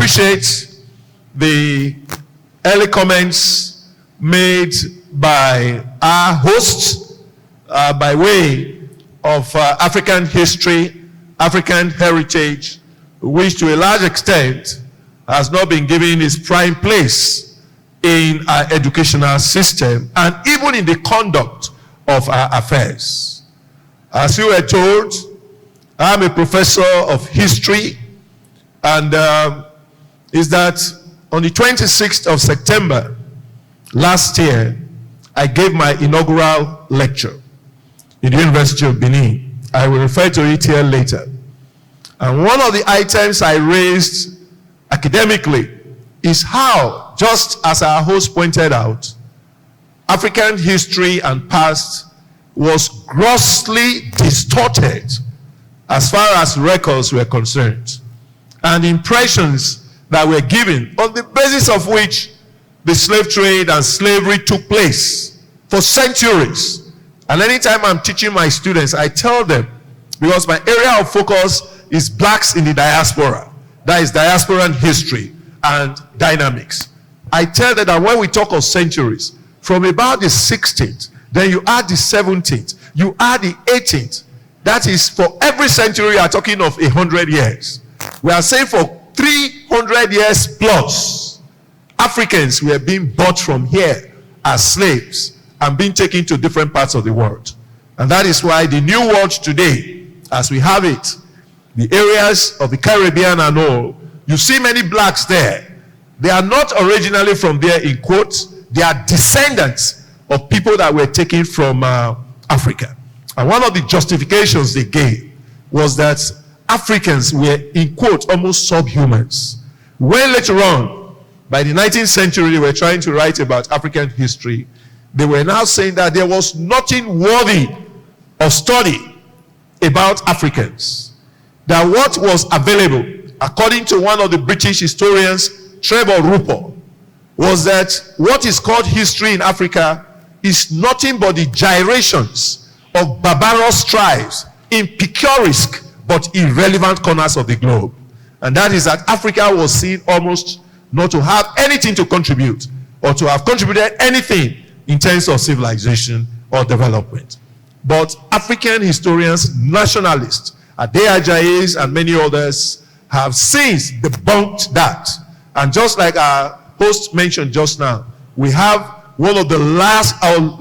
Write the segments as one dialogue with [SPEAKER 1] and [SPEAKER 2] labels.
[SPEAKER 1] appreciate the early comments made by our hosts by way of African history, African heritage, which to a large extent has not been given its prime place in our educational system and even in the conduct of our affairs. As you were told, I'm a professor of history, and is that on the 26th of September last year, I gave my inaugural lecture in the University of Benin. I will refer to it here later. And one of the items I raised academically is how, just as our host pointed out, African history and past was grossly distorted as far as records were concerned, and impressions that were given on the basis of which the slave trade and slavery took place for centuries. And anytime I'm teaching my students, I tell them, because my area of focus is blacks in the diaspora, that is diasporan history and dynamics. I tell them that when we talk of centuries, from about the 16th, then you add the 17th, you add the 18th, that is for every century you are talking of 100 years. We are saying for 300 years plus, Africans were being bought from here as slaves and being taken to different parts of the world. And that is why the new world today, as we have it, the areas of the Caribbean and all, you see many blacks there. They are not originally from there in quotes. They are descendants of people that were taken from Africa. And one of the justifications they gave was that Africans were, in quotes, almost subhumans. When later on, by the 19th century, they were trying to write about African history, they were now saying that there was nothing worthy of study about Africans. That what was available, according to one of the British historians, Trevor Rupert, was that what is called history in Africa is nothing but the gyrations of barbarous tribes in picturesque but irrelevant corners of the globe. And that is that Africa was seen almost not to have anything to contribute or to have contributed anything in terms of civilization or development. But African historians, nationalists, Eddy and many others have since debunked that. And just like our host mentioned just now, we have one of the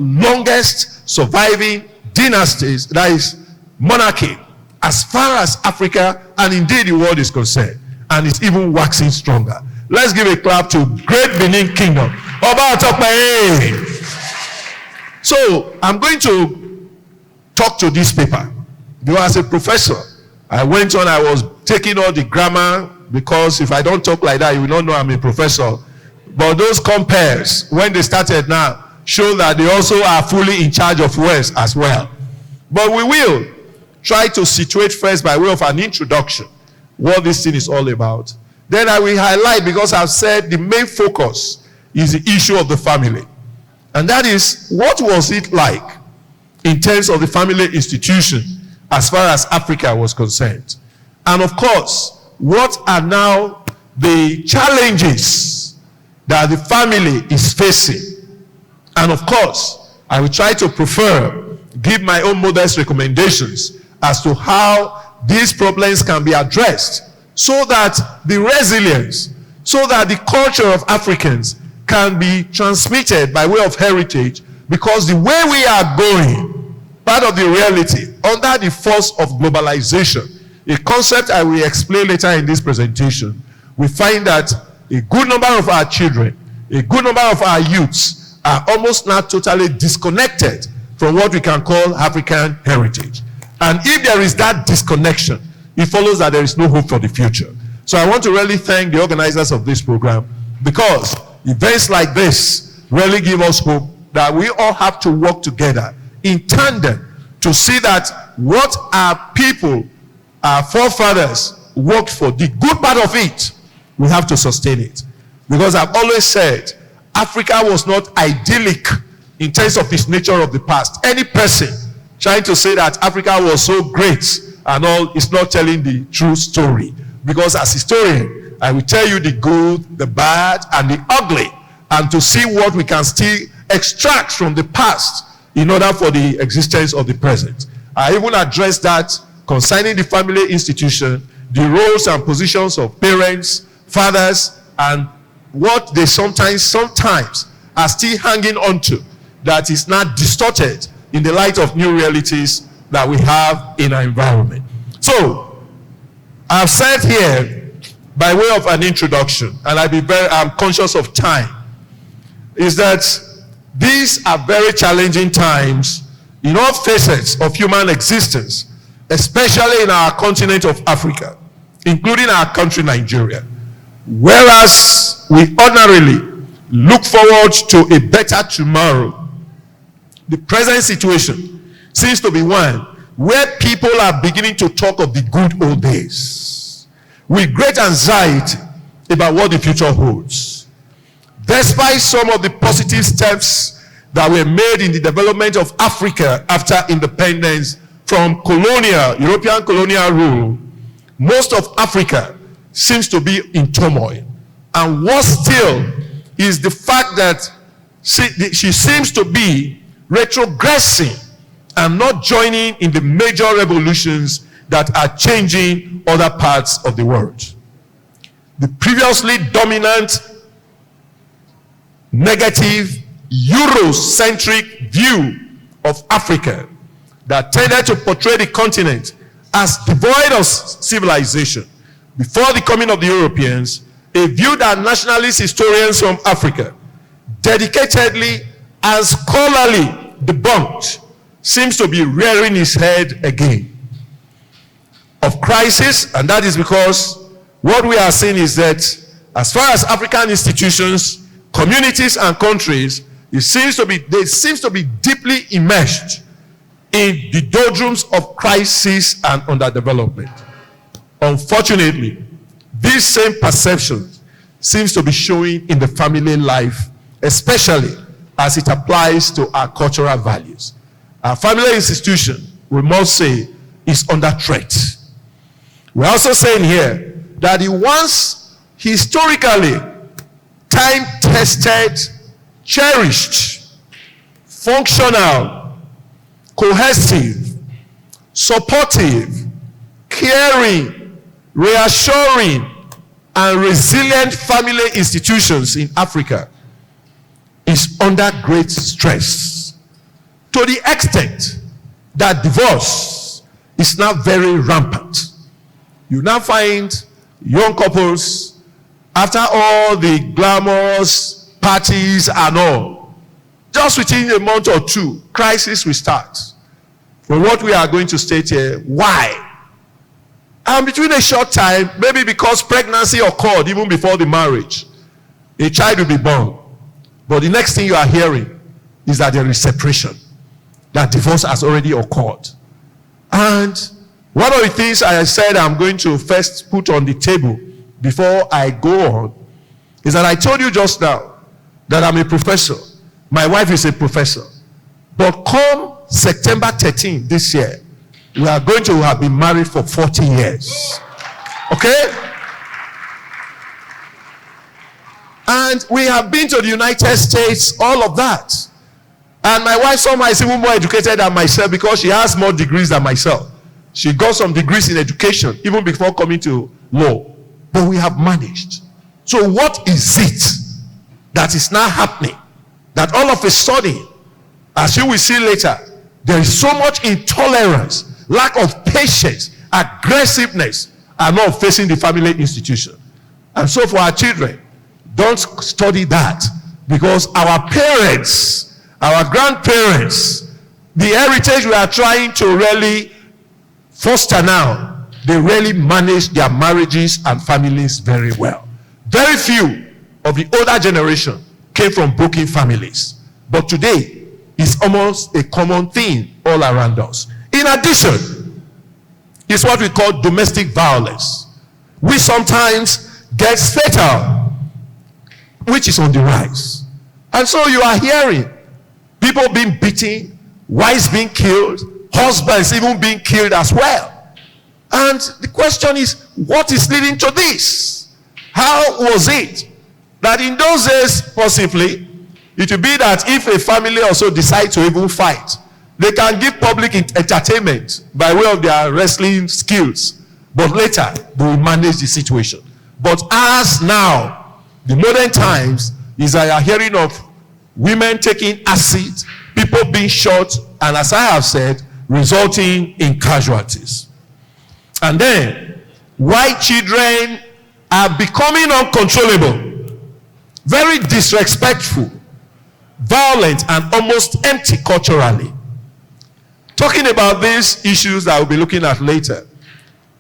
[SPEAKER 1] longest surviving dynasties, that is monarchy, as far as Africa and indeed the world is concerned. And it's even waxing stronger. Let's give a clap to Great Benin Kingdom. So I'm going to talk to this paper. Because as a professor, I went on, I was taking all the grammar, because if I don't talk like that, you will not know I'm a professor. But those compares, when they started now, show that they also are fully in charge of words as well. But we will try to situate first by way of an introduction what this thing is all about. Then I will highlight, because I've said the main focus is the issue of the family. And that is, what was it like in terms of the family institution as far as Africa was concerned? And of course, what are now the challenges that the family is facing? And of course, I will try to give my own modest recommendations as to how these problems can be addressed, so that the resilience, so that the culture of Africans can be transmitted by way of heritage, because the way we are going, part of the reality, under the force of globalization, a concept I will explain later in this presentation, we find that a good number of our children, a good number of our youths are almost now totally disconnected from what we can call African heritage. And if there is that disconnection, it follows that there is no hope for the future. So I want to really thank the organizers of this program, because events like this really give us hope that we all have to work together in tandem to see that what our people, our forefathers worked for, the good part of it, we have to sustain it. Because I've always said, Africa was not idyllic in terms of its nature of the past. Any person trying to say that Africa was so great and all is not telling the true story. Because as historian, I will tell you the good, the bad, and the ugly, and to see what we can still extract from the past in order for the existence of the present. I even address that concerning the family institution, the roles and positions of parents, fathers, and what they sometimes are still hanging on to that is not distorted in the light of new realities that we have in our environment. So, I've said here, by way of an introduction, and I'm conscious of time, is that these are very challenging times in all facets of human existence, especially in our continent of Africa, including our country, Nigeria. Whereas we ordinarily look forward to a better tomorrow, the present situation seems to be one where people are beginning to talk of the good old days with great anxiety about what the future holds. Despite some of the positive steps that were made in the development of Africa after independence from European colonial rule, most of Africa seems to be in turmoil. And worse still is the fact that she seems to be retrogressing and not joining in the major revolutions that are changing other parts of the world. The previously dominant, negative, Eurocentric view of Africa that tended to portray the continent as devoid of civilization before the coming of the Europeans, a view that nationalist historians from Africa dedicatedly and scholarly debunked, seems to be rearing its head again. Of crisis, and that is because what we are seeing is that as far as African institutions, communities, and countries, they seems to be deeply immersed in the doldrums of crisis and underdevelopment. Unfortunately, this same perception seems to be showing in the family life, especially as it applies to our cultural values. Our family institution, we must say, is under threat. We're also saying here that it once historically time-tested, cherished, functional, cohesive, supportive, caring, reassuring, and resilient family institutions in Africa is under great stress, to the extent that divorce is now very rampant. You now find young couples, after all the glamorous parties and all, just within a month or two, crisis will start. For what we are going to state here, why? And between a short time, maybe because pregnancy occurred even before the marriage, a child will be born. But the next thing you are hearing is that there is separation, that divorce has already occurred. And one of the things I said I'm going to first put on the table before I go on is that I told you just now that I'm a professor. My wife is a professor. But come September 13 this year, we are going to have been married for 40 years. Okay? And we have been to the United States, all of that. And my wife somehow is even more educated than myself because she has more degrees than myself. She got some degrees in education even before coming to law. But we have managed. So what is it that is now happening? That all of a sudden, as you will see later, there is so much intolerance, lack of patience, aggressiveness, and not facing the family institution. And so for our children, don't study that, because our parents, our grandparents, the heritage we are trying to really foster now, they really manage their marriages and families very well. Very few of the older generation came from broken families. But today, it's almost a common thing all around us. In addition, it's what we call domestic violence, which sometimes gets fatal, which is on the rise. And so you are hearing people being beaten, wives being killed, husbands even being killed as well. And the question is, what is leading to this? How was it that in those days, possibly, it would be that if a family also decide to even fight, they can give public entertainment by way of their wrestling skills, but later they will manage the situation. But as now, the modern times is I are hearing of women taking acid, people being shot, and as I have said, resulting in casualties. And then, white children are becoming uncontrollable, very disrespectful, violent, and almost empty culturally. Talking about these issues that we'll be looking at later,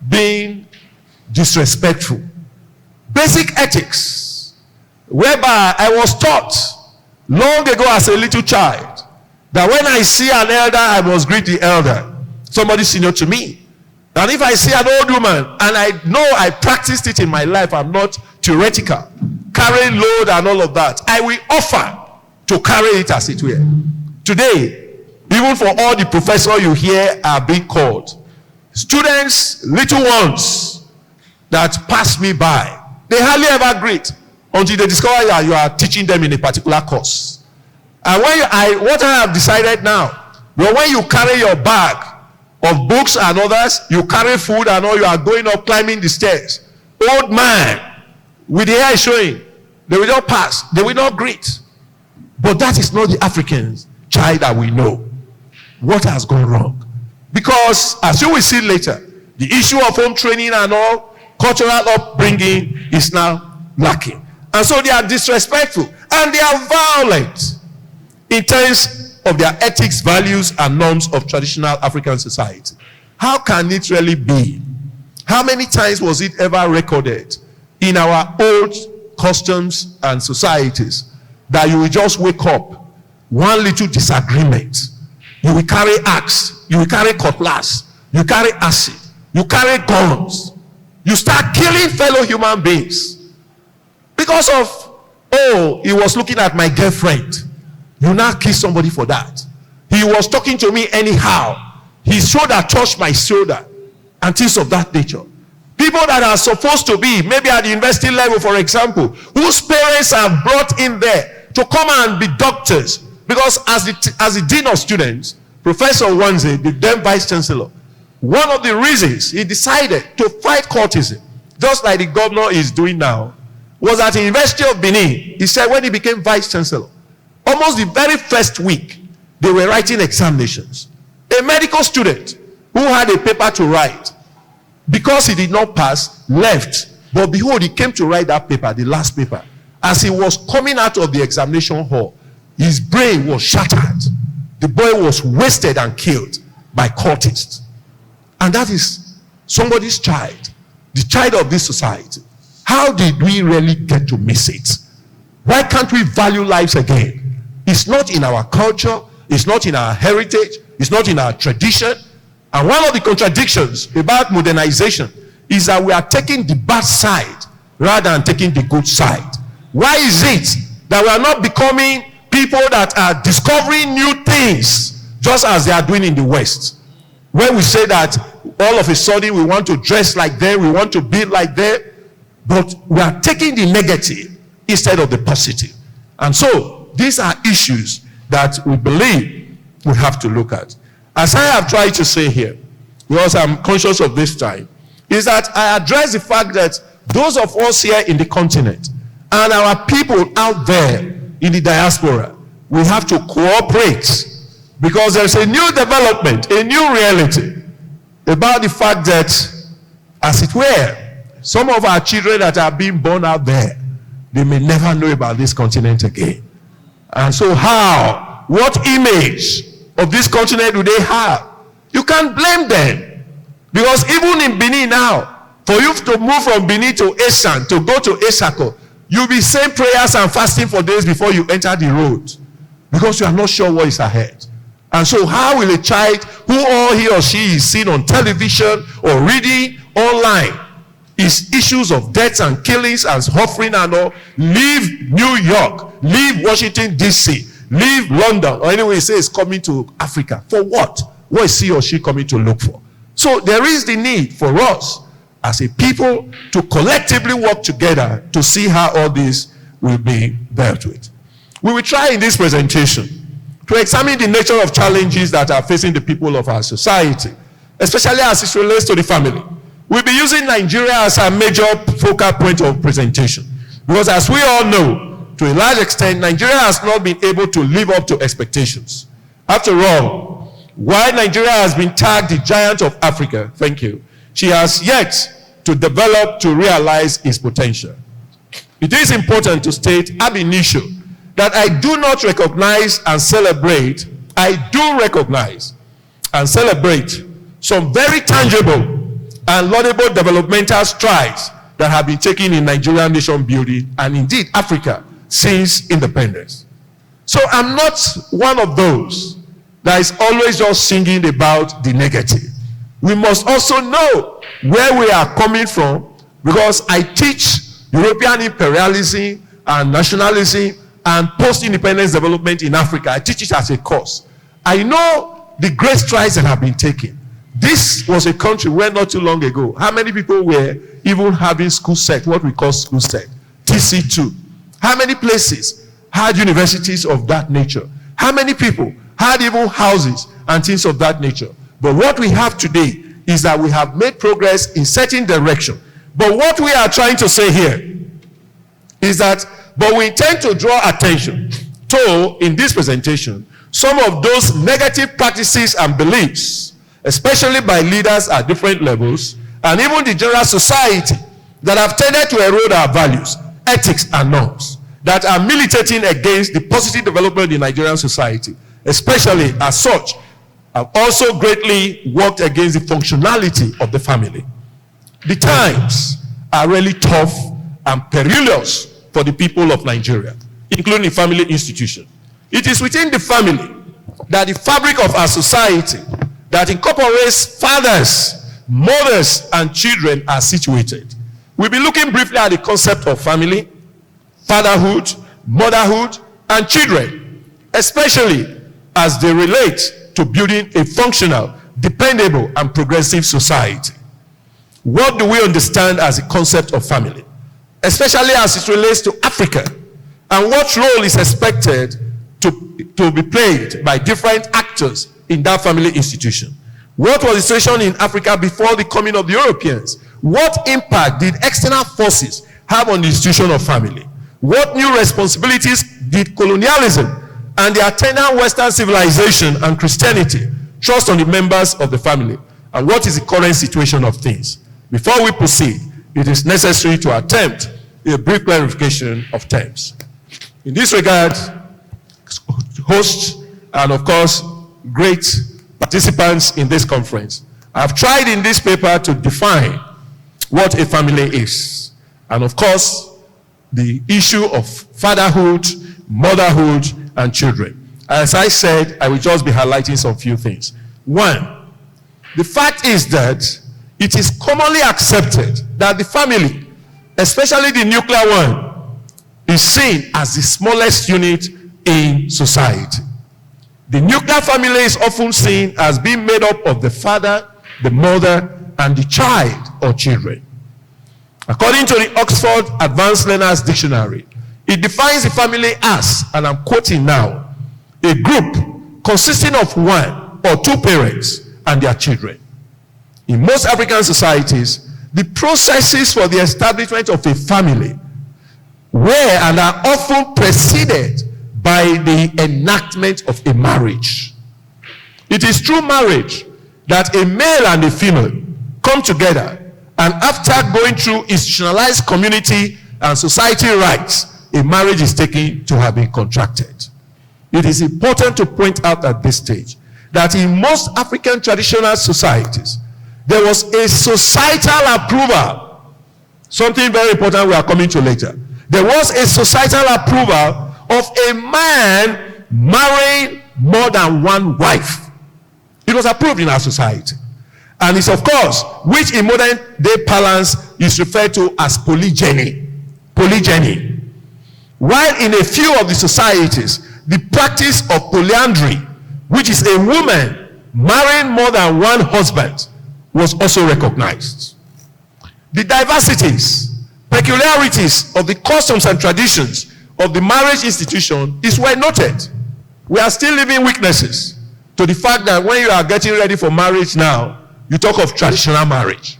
[SPEAKER 1] being disrespectful, basic ethics, whereby I was taught long ago as a little child that when I see an elder, I must greet the elder, somebody senior to me. And if I see an old woman, and I know I practiced it in my life, I'm not theoretical, carrying load and all of that, I will offer to carry it as it were. Today, even for all the professors you hear are being called, students, little ones that pass me by, they hardly ever greet until they discover that you are teaching them in a particular course. And what I have decided now, well, when you carry your bag of books and others, you carry food and all, you are going up, climbing the stairs. Old man with the hair showing, they will not pass, they will not greet. But that is not the African child that we know. What has gone wrong? Because as you will see later, the issue of home training and all, cultural upbringing is now lacking. And so they are disrespectful and they are violent in terms of their ethics, values, and norms of traditional African society. How can it really be? How many times was it ever recorded in our old customs and societies that you will just wake up, one little disagreement, you will carry axe, you will carry cutlass, you carry acid, you carry guns, you start killing fellow human beings because of, oh, he was looking at my girlfriend. You now kill somebody for that. He was talking to me anyhow. His shoulder touched my shoulder and things of that nature. People that are supposed to be, maybe at the university level, for example, whose parents are brought in there to come and be doctors. Because as the dean of students, Professor Wanze, the then vice chancellor, one of the reasons he decided to fight cultism, just like the governor is doing now, was at the University of Benin. He said when he became vice chancellor, almost the very first week, they were writing examinations. A medical student who had a paper to write, because he did not pass, left. But behold, he came to write that paper, the last paper. As he was coming out of the examination hall, his brain was shattered. The boy was wasted and killed by cultists. And that is somebody's child, the child of this society. How did we really get to miss it? Why can't we value lives again? It's not in our culture, it's not in our heritage, it's not in our tradition. And one of the contradictions about modernization is that we are taking the bad side rather than taking the good side. Why is it that we are not becoming people that are discovering new things just as they are doing in the West? When we say that all of a sudden we want to dress like them, we want to be like them, but we are taking the negative instead of the positive. And so these are issues that we believe we have to look at. As I have tried to say here, because I'm conscious of this time, is that I address the fact that those of us here in the continent and our people out there in the diaspora, we have to cooperate, because there's a new development, a new reality about the fact that, as it were, some of our children that are being born out there, they may never know about this continent again. And so how, what image of this continent do they have? You can't blame them, because even in Benin now, for you to move from Benin to Esan, to go to Esako, you'll be saying prayers and fasting for days before you enter the road, because you are not sure what is ahead. And so how will a child who all he or she is seeing on television or reading online is issues of deaths and killings and suffering and all, leave New York, leave Washington DC, leave London, or anyway he says coming to Africa? For what? What is he or she coming to look for? So there is the need for us as a people to collectively work together to see how all this will be dealt with. We will try in this presentation to examine the nature of challenges that are facing the people of our society, especially as it relates to the family. We'll be using Nigeria as our major focal point of presentation, because as we all know, to a large extent, Nigeria has not been able to live up to expectations. After all, while Nigeria has been tagged the giant of Africa, thank you, she has yet to develop to realize its potential. It is important to state ab initio that I do not recognize and celebrate, I do recognize and celebrate some very tangible and laudable developmental strides that have been taken in Nigerian nation building and indeed Africa since independence. So I'm not one of those that is always just singing about the negative. We must also know where we are coming from, because I teach European imperialism and nationalism and post-independence development in Africa. I teach it as a course. I know the great strides that have been taken. This was a country where not too long ago, how many people were even having school set, what we call school set, TC2? How many places had universities of that nature? How many people had even houses and things of that nature? But what we have today is that we have made progress in certain direction. But what we are trying to say here is that, but we intend to draw attention to, in this presentation, some of those negative practices and beliefs, especially by leaders at different levels, and even the general society, that have tended to erode our values, ethics, and norms, that are militating against the positive development in Nigerian society, especially as such, have also greatly worked against the functionality of the family. The times are really tough and perilous for the people of Nigeria, including the family institution. It is within the family that the fabric of our society that incorporates fathers, mothers, and children are situated. We'll be looking briefly at the concept of family, fatherhood, motherhood, and children, especially as they relate to building a functional, dependable, and progressive society. What do we understand as the concept of family, especially as it relates to Africa, and what role is expected to be played by different actors in that family institution? What was the situation in Africa before the coming of the Europeans? What impact did external forces have on the institution of family? What new responsibilities did colonialism and the attendant Western civilization and Christianity trust on the members of the family? And what is the current situation of things? Before we proceed, it is necessary to attempt a brief clarification of terms. In this regard, hosts and of course great participants in this conference, I've tried in this paper to define what a family is. And of course, the issue of fatherhood, motherhood, and children. As I said, I will just be highlighting some few things. One, the fact is that it is commonly accepted that the family, especially the nuclear one, is seen as the smallest unit in society. The nuclear family is often seen as being made up of the father, the mother, and the child or children. According to the Oxford Advanced Learners Dictionary, it defines the family as, and I'm quoting now, a group consisting of one or two parents and their children. In most African societies, the processes for the establishment of a family were and are often preceded by the enactment of a marriage. It is through marriage that a male and a female come together, and after going through institutionalized community and society rights, a marriage is taken to have been contracted. It is important to point out at this stage that in most African traditional societies, there was a societal approval. Something very important we are coming to later. There was a societal approval of a man marrying more than one wife. It was approved in our society. And it's of course, which in modern day parlance is referred to as polygyny. Polygyny. While in a few of the societies, the practice of polyandry, which is a woman marrying more than one husband, was also recognized. the diversities, peculiarities of the customs and traditions of the marriage institution is well noted. We are still living witnesses to the fact that when you are getting ready for marriage now, you talk of traditional marriage.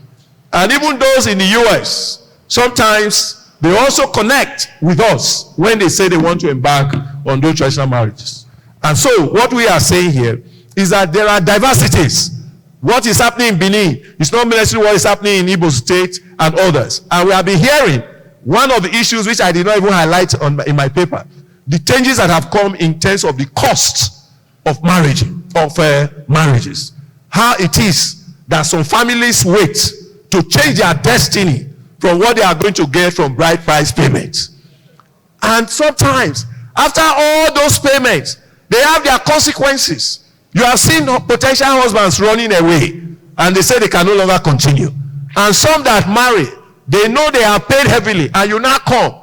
[SPEAKER 1] And even those in the US, sometimes they also connect with us when they say they want to embark on those traditional marriages. And so what we are saying here is that there are diversities. What is happening in Benin is not necessarily what is happening in Igbo State and others. And we have been hearing one of the issues which I did not even highlight in my paper, the changes that have come in terms of the cost of marriages. How it is that some families wait to change their destiny from what they are going to get from bride price payments. And sometimes, after all those payments, they have their consequences. You have seen potential husbands running away, and they say they can no longer continue. And some that marry, they know they are paid heavily, and you now come,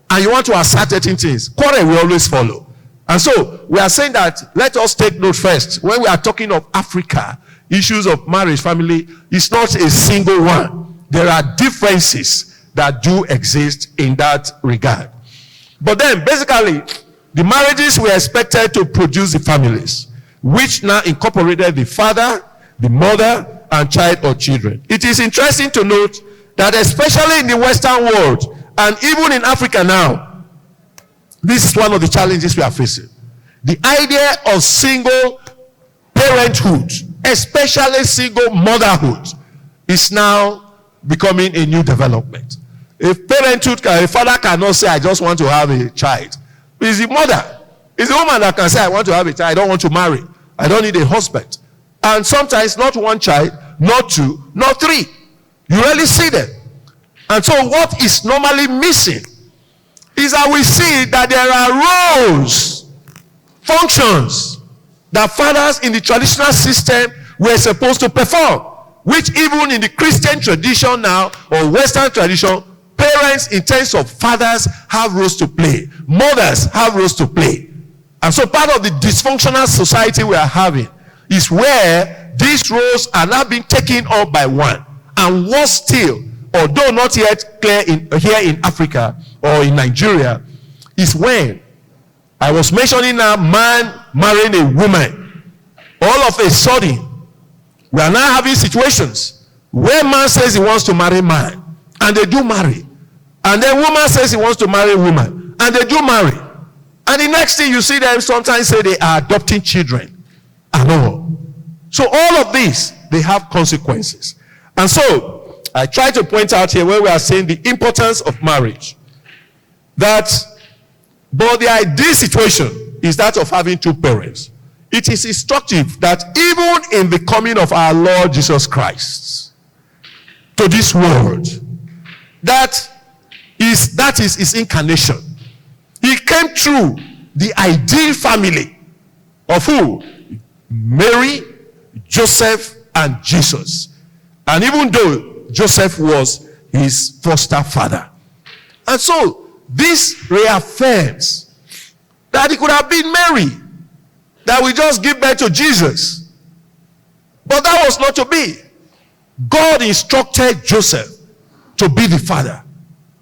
[SPEAKER 1] and you want to assert certain things. Quarrel will always follow. And so, we are saying that, let us take note first. When we are talking of Africa, issues of marriage, family, it's not a single one. There are differences that do exist in that regard. But then, basically, the marriages were expected to produce the families, which now incorporated the father, the mother, and child or children. It is interesting to note that especially in the Western world, and even in Africa now, this is one of the challenges we are facing. The idea of single parenthood, especially single motherhood, is now becoming a new development. If parenthood, a father cannot say, I just want to have a child. It's the mother. It's the woman that can say, I want to have a child. I don't want to marry. I don't need a husband. And sometimes not one child, not two, not three. You rarely see them. And so what is normally missing is that we see that there are roles, functions that fathers in the traditional system were supposed to perform, which even in the Christian tradition now, or Western tradition, parents in terms of fathers have roles to play. Mothers have roles to play. And so part of the dysfunctional society we are having is where these roles are now being taken up by one. And worse still, although not yet clear here in Africa or in Nigeria, is when I was mentioning a man marrying a woman. All of a sudden, we are now having situations where man says he wants to marry man, and they do marry. And then woman says he wants to marry woman, and they do marry. And the next thing you see them sometimes say they are adopting children and all. So all of these, they have consequences. And so, I try to point out here where we are saying the importance of marriage. But the ideal situation is that of having two parents. It is instructive that even in the coming of our Lord Jesus Christ to this world, that is his incarnation. He came through the ideal family of who? Mary, Joseph, and Jesus. And even though Joseph was his foster father. And so, this reaffirms that it could have been Mary that we just give birth to Jesus. But that was not to be. God instructed Joseph to be the father.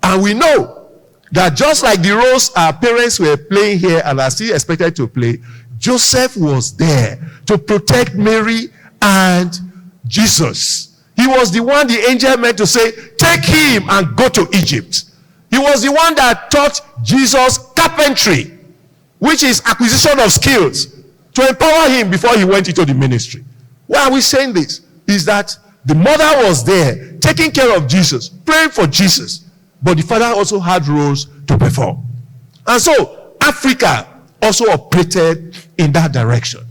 [SPEAKER 1] And we know that just like the roles our parents were playing here and are still expected to play, Joseph was there to protect Mary and Jesus. He was the one the angel meant to say, take him and go to Egypt. He was the one that taught Jesus carpentry, which is acquisition of skills, to empower him before he went into the ministry. Why are we saying this? Is that the mother was there, taking care of Jesus, praying for Jesus, but the father also had roles to perform. And so, Africa also operated in that direction.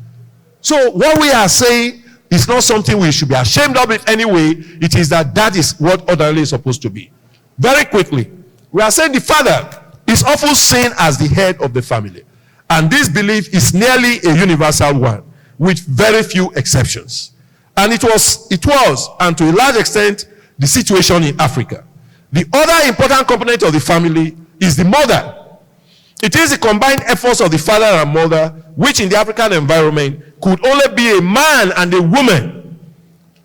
[SPEAKER 1] So, what we are saying is not something we should be ashamed of in any way. It is that is what orderly is supposed to be. Very quickly, we are saying the father is often seen as the head of the family. And this belief is nearly a universal one, with very few exceptions. And it was, and to a large extent, the situation in Africa. The other important component of the family is the mother. It is the combined efforts of the father and mother, which in the African environment could only be a man and a woman,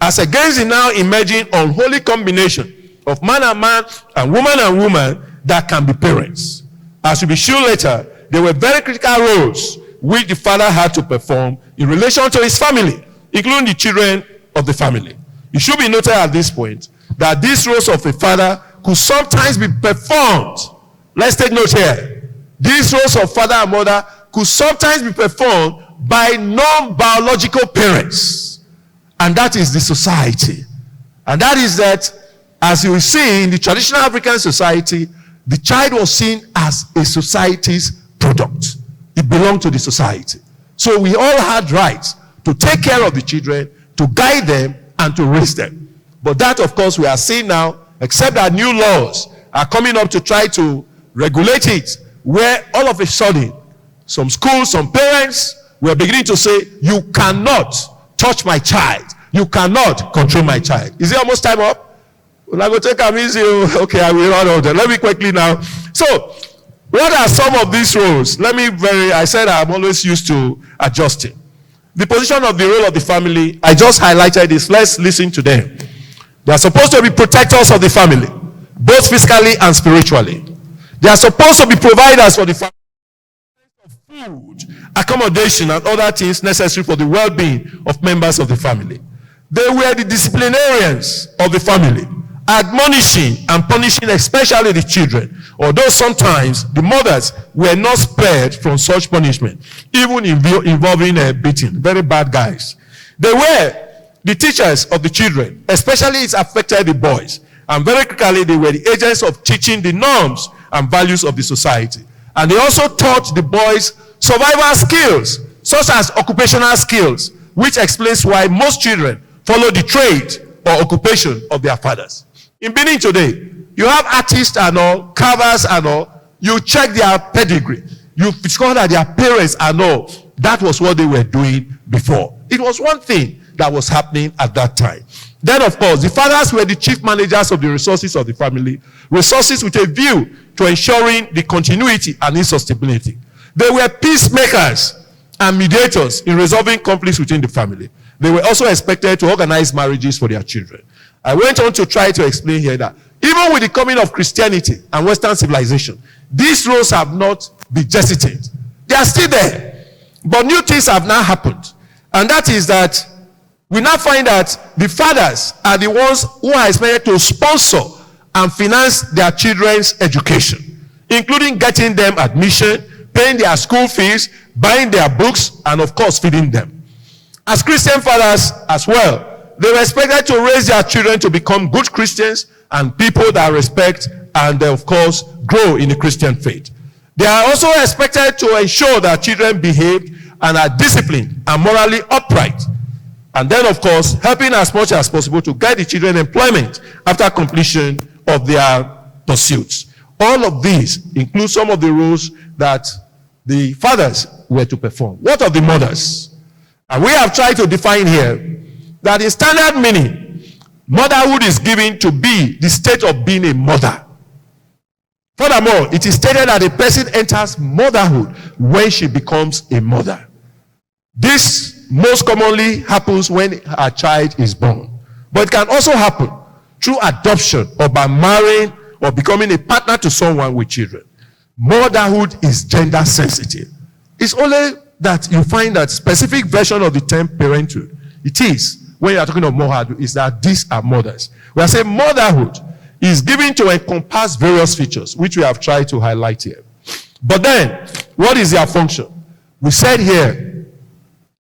[SPEAKER 1] as against the now emerging unholy combination of man and woman that can be parents. As you'll be sure later, there were very critical roles which the father had to perform in relation to his family, including the children of the family. It should be noted at this point that these roles of a father could sometimes be performed. Let's take note here. These roles of father and mother could sometimes be performed by non-biological parents. And that is the society. And that is that, as you will see in the traditional African society, the child was seen as a society's product. It belonged to the society. So we all had rights to take care of the children, to guide them, and to raise them. But that, of course, we are seeing now, except that new laws are coming up to try to regulate it, where all of a sudden, some schools, some parents were beginning to say, you cannot touch my child. You cannot control my child. Is it almost time up? Well, I will take a easy. Okay, I will run out there. Let me quickly now. So, what are some of these roles? I said I'm always used to adjusting. The position of the role of the family, I just highlighted this. Let's listen to them. They are supposed to be protectors of the family, both physically and spiritually. They are supposed to be providers for the family of food, accommodation, and other things necessary for the well-being of members of the family. They were the disciplinarians of the family, admonishing and punishing especially the children, although sometimes the mothers were not spared from such punishment, even involving beating. Very bad guys. They were the teachers of the children, especially it affected the boys, and very critically they were the agents of teaching the norms and values of the society. And they also taught the boys survival skills, such as occupational skills, which explains why most children follow the trade or occupation of their fathers. In Benin today, you have artists and all, carvers and all. You check their pedigree. You discover that their parents and all. That was what they were doing before. It was one thing that was happening at that time. Then, of course, the fathers were the chief managers of the resources of the family, resources with a view to ensuring the continuity and its sustainability. They were peacemakers and mediators in resolving conflicts within the family. They were also expected to organize marriages for their children. I went on to try to explain here that even with the coming of Christianity and Western civilization, these roles have not been destitute. They are still there. But new things have now happened. And that is that we now find that the fathers are the ones who are expected to sponsor and finance their children's education, including getting them admission, paying their school fees, buying their books, and of course feeding them. As Christian fathers as well, they were expected to raise their children to become good Christians and people that respect and of course grow in the Christian faith. They are also expected to ensure that children behave and are disciplined and morally upright. And then, of course, helping as much as possible to guide the children employment after completion of their pursuits. All of these include some of the roles that the fathers were to perform. What of the mothers? And we have tried to define here that in standard meaning, motherhood is given to be the state of being a mother. Furthermore, it is stated that a person enters motherhood when she becomes a mother. This most commonly happens when a child is born. But it can also happen through adoption or by marrying or becoming a partner to someone with children. Motherhood is gender sensitive. It's only that you find that specific version of the term parenthood. It is, when you are talking of motherhood, is that these are mothers. We are saying motherhood is given to encompass various features, which we have tried to highlight here. But then, what is their function? We said here,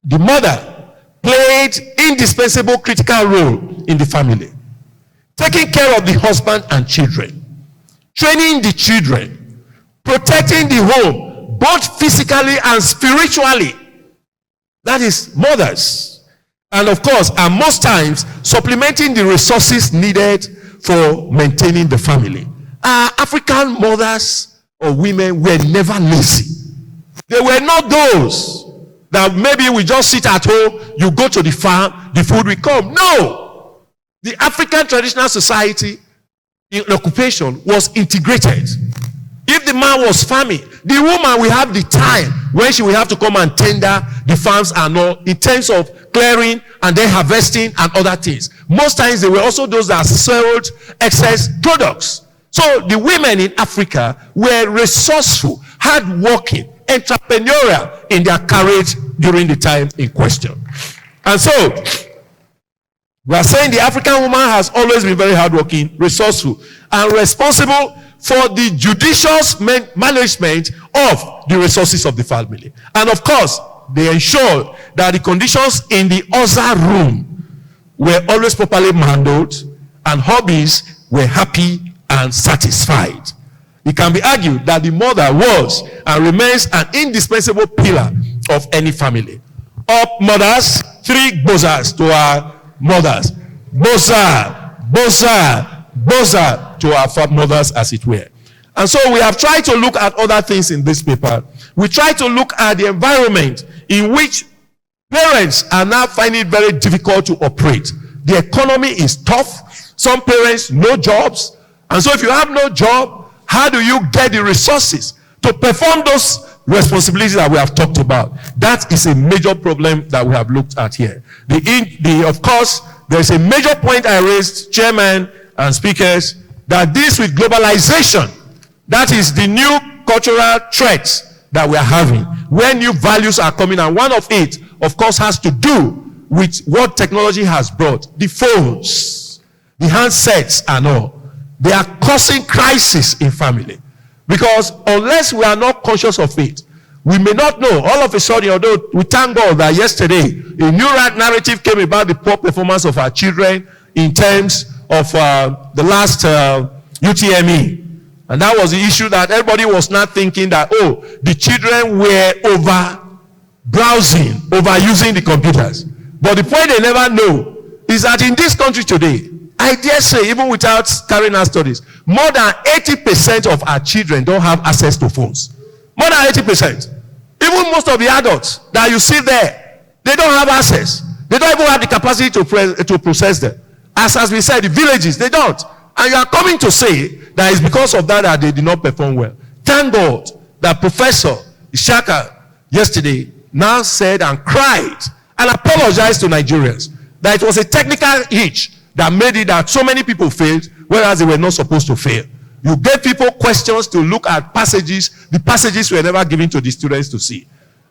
[SPEAKER 1] the mother played indispensable critical role in the family, taking care of the husband and children, training the children, protecting the home, both physically and spiritually. That is mothers. And of course, and most times, supplementing the resources needed for maintaining the family. Our African mothers or women were never lazy. They were not those that maybe we just sit at home, you go to the farm, the food will come. No! The African traditional society in occupation was integrated. If the man was farming, the woman will have the time when she will have to come and tender the farms and all in terms of clearing and then harvesting and other things. Most times they were also those that sold excess products. So the women in Africa were resourceful, hardworking, entrepreneurial in their courage during the time in question. And so we are saying the African woman has always been very hardworking, resourceful, and responsible for the judicious management of the resources of the family. And of course, they ensure that the conditions in the other room were always properly handled and hobbies were happy and satisfied. It can be argued that the mother was and remains an indispensable pillar of any family. Up mothers, 3 bozas to our mothers. Boza, boza, boza to our mothers, as it were. And so we have tried to look at other things in this paper. We try to look at the environment in which parents are now finding it very difficult to operate. The economy is tough. Some parents, no jobs. And so if you have no job, how do you get the resources to perform those responsibilities that we have talked about? That is a major problem that we have looked at here. Of course, there's a major point I raised, chairman and speakers, that this with globalization, that is the new cultural threats that we are having, where new values are coming, and one of it, of course, has to do with what technology has brought. The phones, the handsets and all. They are causing crisis in family. Because unless we are not conscious of it, we may not know. All of a sudden, although we thank God that yesterday, a new narrative came about the poor performance of our children in terms of the last UTME. And that was the issue that everybody was not thinking that, oh, the children were over using the computers. But the point they never know is that in this country today, I dare say, even without carrying out studies, more than 80% of our children don't have access to phones. More than 80%. Even most of the adults that you see there, they don't have access. They don't even have the capacity to process them. As we said, the villages, they don't. And you are coming to say that it's because of that they did not perform well. Thank God that Professor Ishaka yesterday now said and cried and apologized to Nigerians that it was a technical hitch that made it that so many people failed, whereas they were not supposed to fail. You gave people questions to look at passages. The passages were never given to the students to see.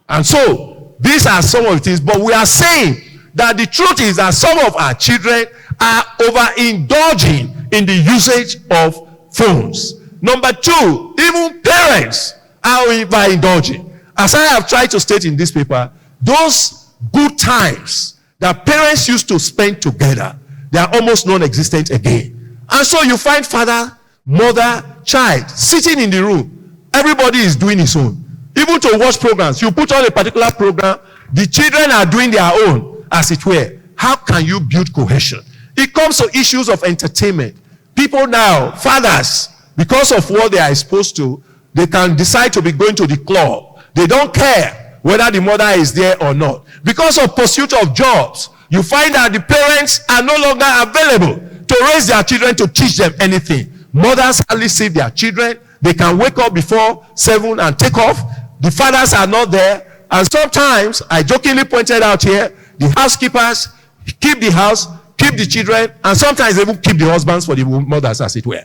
[SPEAKER 1] And so, these are some of the things. But we are saying that the truth is that some of our children are overindulging in the usage of phones. Number 2, even parents are overindulging. As I have tried to state in this paper, those good times that parents used to spend together, they are almost non-existent again. And so you find father, mother, child sitting in the room. Everybody is doing his own. Even to watch programs, you put on a particular program, the children are doing their own, as it were. How can you build cohesion? It comes to issues of entertainment. People now, fathers, because of what they are exposed to, they can decide to be going to the club. They don't care whether the mother is there or not. Because of pursuit of jobs, you find that the parents are no longer available to raise their children, to teach them anything. Mothers hardly see their children. They can wake up before 7 and take off. The fathers are not there. And sometimes, I jokingly pointed out here, the housekeepers keep the house, keep the children, and sometimes they even keep the husbands for the mothers, as it were.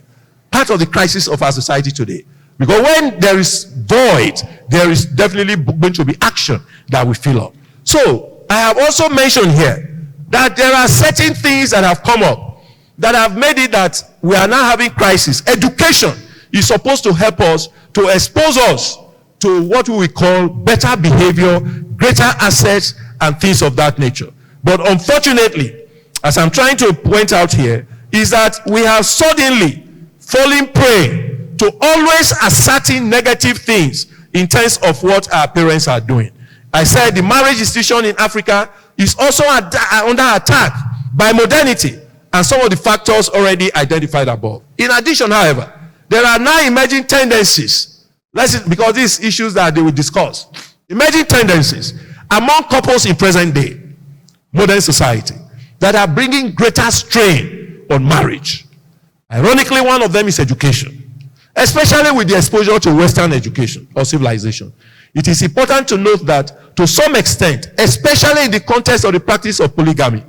[SPEAKER 1] Part of the crisis of our society today. Because when there is void, there is definitely going to be action that we fill up. So, I have also mentioned here that there are certain things that have come up that have made it that we are now having crisis. Education is supposed to help us, to expose us to what we call better behavior, greater assets, and things of that nature. But unfortunately, as I'm trying to point out here, is that we have suddenly fallen prey to always asserting negative things in terms of what our parents are doing. I said the marriage institution in Africa is also under attack by modernity and some of the factors already identified above. In addition, however, there are now emerging tendencies, because these issues that they will discuss, emerging tendencies among couples in present day, modern society, that are bringing greater strain on marriage. Ironically, one of them is education, especially with the exposure to Western education or civilization. it is important to note that to some extent, especially in the context of the practice of polygamy,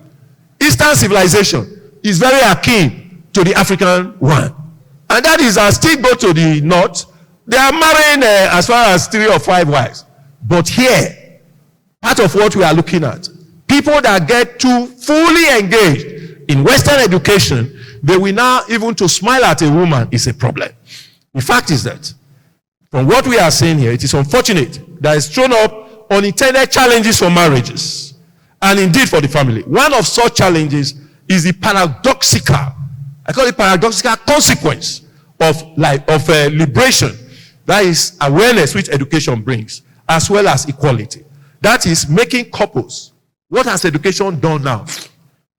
[SPEAKER 1] Eastern civilization is very akin to the African one. And that is, I still go to the north, they are marrying as far as 3 or 5 wives. But here, part of what we are looking at, people that get too fully engaged in Western education, they will now, even to smile at a woman is a problem. The fact is that, from what we are saying here, it is unfortunate that it's thrown up unintended challenges for marriages, and indeed for the family. One of such challenges is the paradoxical, I call it paradoxical consequence of liberation. That is awareness which education brings, as well as equality. That is making couples. What has education done now?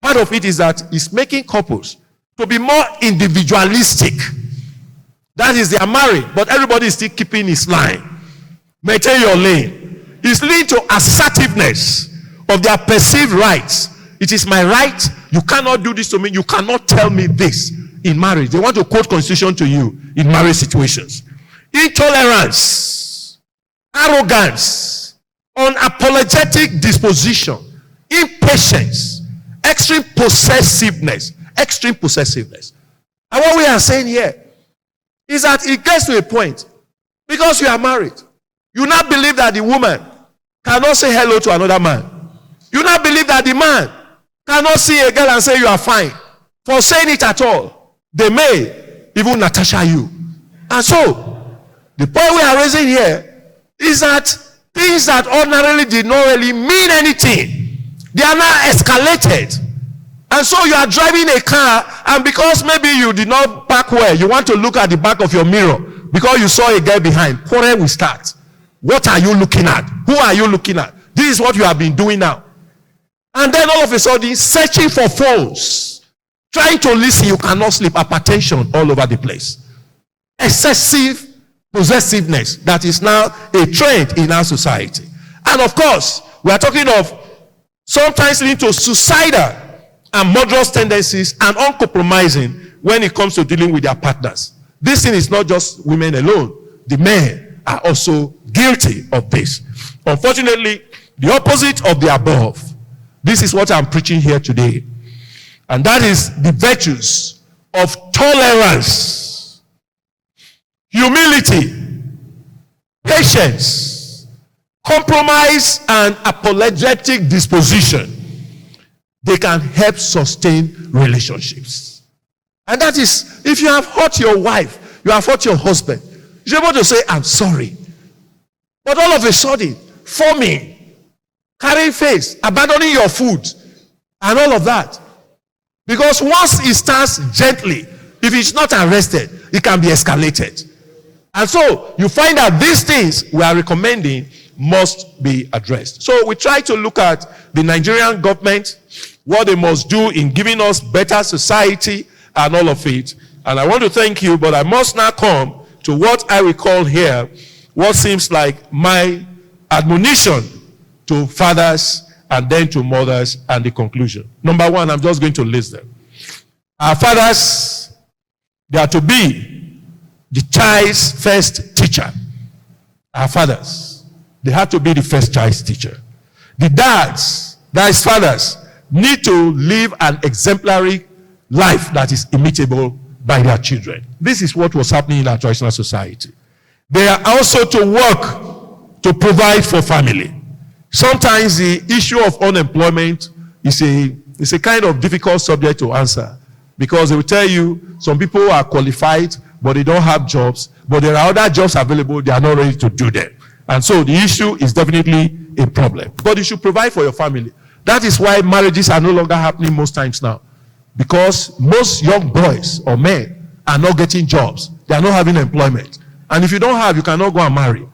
[SPEAKER 1] Part of it is that it's making couples to be more individualistic. That is, they are married, but everybody is still keeping his line. Maintain your lane. It's leading to assertiveness of their perceived rights. It is my right. You cannot do this to me. You cannot tell me this in marriage. They want to quote constitution to you in marriage situations. Intolerance, arrogance, unapologetic disposition, impatience, extreme possessiveness. And what we are saying here is that it gets to a point, because you are married, you not believe that the woman cannot say hello to another man. You not believe that the man cannot see a girl and say you are fine for saying it at all. They may even Natasha you. And so, the point we are raising here is that things that ordinarily did not really mean anything, they are now escalated. And so you are driving a car, and because maybe you did not park well, you want to look at the back of your mirror because you saw a girl behind. Quarrel will start. What are you looking at? Who are you looking at? This is what you have been doing now. And then all of a sudden, searching for phones, trying to listen, you cannot sleep. Hypertension all over the place. Excessive possessiveness that is now a trend in our society. And of course, we are talking of sometimes leading to suicidal and murderous tendencies and uncompromising when it comes to dealing with their partners. This thing is not just women alone. The men are also guilty of this. Unfortunately, the opposite of the above, this is what I'm preaching here today. And that is the virtues of tolerance, humility, patience, compromise, and apologetic disposition. They can help sustain relationships. And that is, if you have hurt your wife, you have hurt your husband, you're able to say, I'm sorry. But all of a sudden, foaming, carrying face, abandoning your food, and all of that. Because once it starts gently, if it's not arrested, it can be escalated. And so, you find that these things we are recommending must be addressed. So we try to look at the Nigerian government, what they must do in giving us better society and all of it. And I want to thank you, but I must now come to what I will call here, what seems like my admonition to fathers and then to mothers, and the conclusion. Number one, I'm just going to list them. Our fathers, they are to be the child's first teacher. Our fathers, they have to be the first child's teacher. The dads, that is fathers, need to live an exemplary life that is imitable by their children. This is what was happening in our traditional society. They are also to work to provide for family. Sometimes the issue of unemployment is a kind of difficult subject to answer, because they will tell you some people are qualified but they don't have jobs, but there are other jobs available, they are not ready to do them. And so the issue is definitely a problem. But you should provide for your family. That is why marriages are no longer happening most times now, because most young boys or men are not getting jobs. They are not having employment. And if you don't have, you cannot go and marry.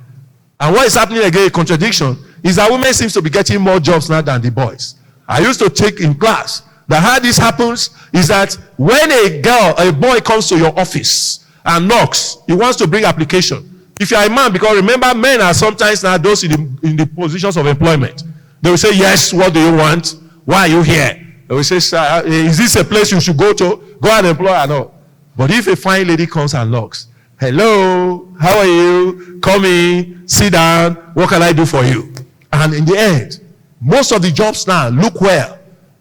[SPEAKER 1] And what is happening again, a contradiction, is that women seems to be getting more jobs now than the boys. I used to take in class that how this happens is that when a boy comes to your office and knocks, he wants to bring application. If you are a man, because remember, men are sometimes now those in the positions of employment. They will say, yes, what do you want? Why are you here? They will say, sir, is this a place you should go to? Go and employ and all. But if a fine lady comes and knocks, hello, how are you? Come in, sit down. What can I do for you? And in the end, most of the jobs now look well.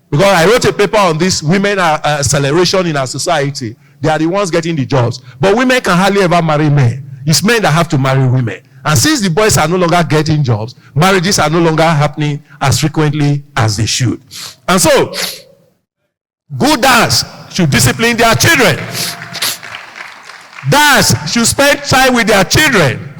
[SPEAKER 1] Because I wrote a paper on this women acceleration in our society. They are the ones getting the jobs. But women can hardly ever marry men. It's men that have to marry women. And since the boys are no longer getting jobs, marriages are no longer happening as frequently as they should. And so, good dads should discipline their children. Dads should spend time with their children.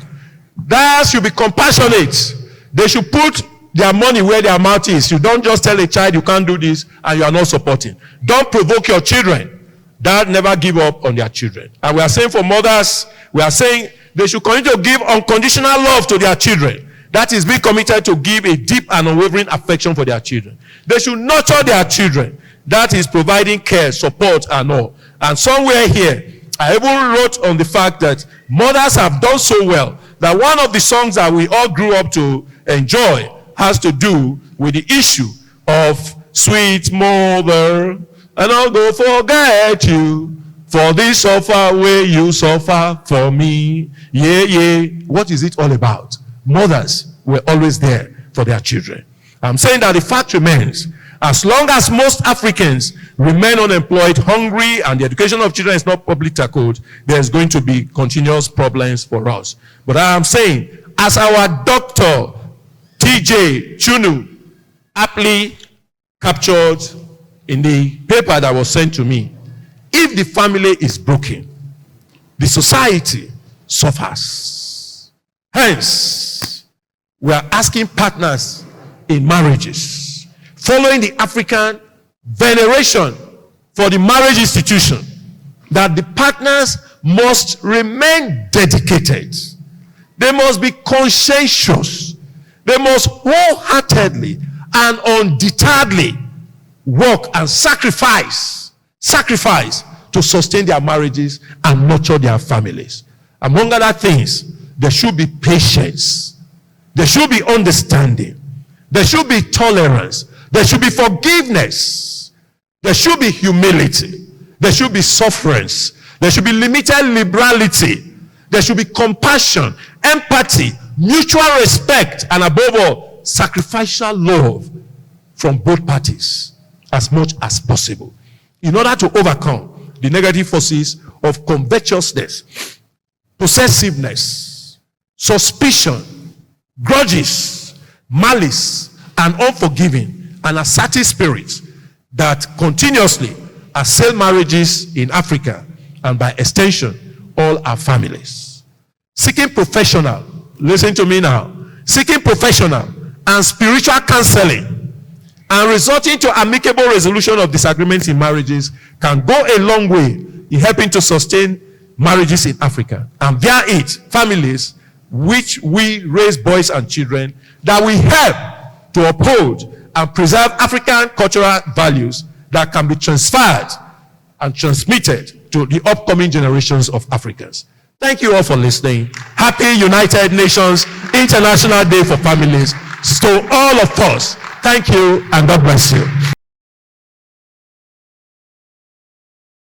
[SPEAKER 1] Dads should be compassionate. They should put their money where their mouth is. You don't just tell a child you can't do this and you are not supporting. Don't provoke your children. Dad never give up on their children. And we are saying for mothers, we are saying they should continue to give unconditional love to their children. That is being committed to give a deep and unwavering affection for their children. They should nurture their children. That is providing care, support, and all. And somewhere here, I even wrote on the fact that mothers have done so well that one of the songs that we all grew up to enjoy has to do with the issue of sweet mother, and I'll go forget you for this suffer way you suffer for me. Yeah. What is it all about? Mothers were always there for their children. I'm saying that the fact remains, as long as most Africans remain unemployed, hungry, and the education of children is not publicly tackled, there's going to be continuous problems for us. But I am saying, as our Dr. T.J. Chunu aptly captured in the paper that was sent to me, if the family is broken, the society suffers. Hence, we are asking partners in marriages, following the African veneration for the marriage institution, that the partners must remain dedicated. They must be conscientious. They must wholeheartedly and undeterredly work and sacrifice to sustain their marriages and nurture their families. Among other things, there should be patience. There should be understanding. There should be tolerance. There should be forgiveness. There should be humility. There should be sufferance. There should be limited liberality. There should be compassion, empathy, mutual respect, and above all, sacrificial love from both parties as much as possible, in order to overcome the negative forces of covetousness, possessiveness, suspicion, grudges, malice, and unforgiving and assertive spirits that continuously assail marriages in Africa and by extension all our families. Seeking professional, listen to me now, seeking professional and spiritual counseling and resorting to amicable resolution of disagreements in marriages can go a long way in helping to sustain marriages in Africa, and via it, families which we raise boys and children that we help to uphold and preserve African cultural values that can be transferred and transmitted to the upcoming generations of Africans. Thank you all for listening. Happy United Nations International Day for Families to all of us. Thank you, and God bless you.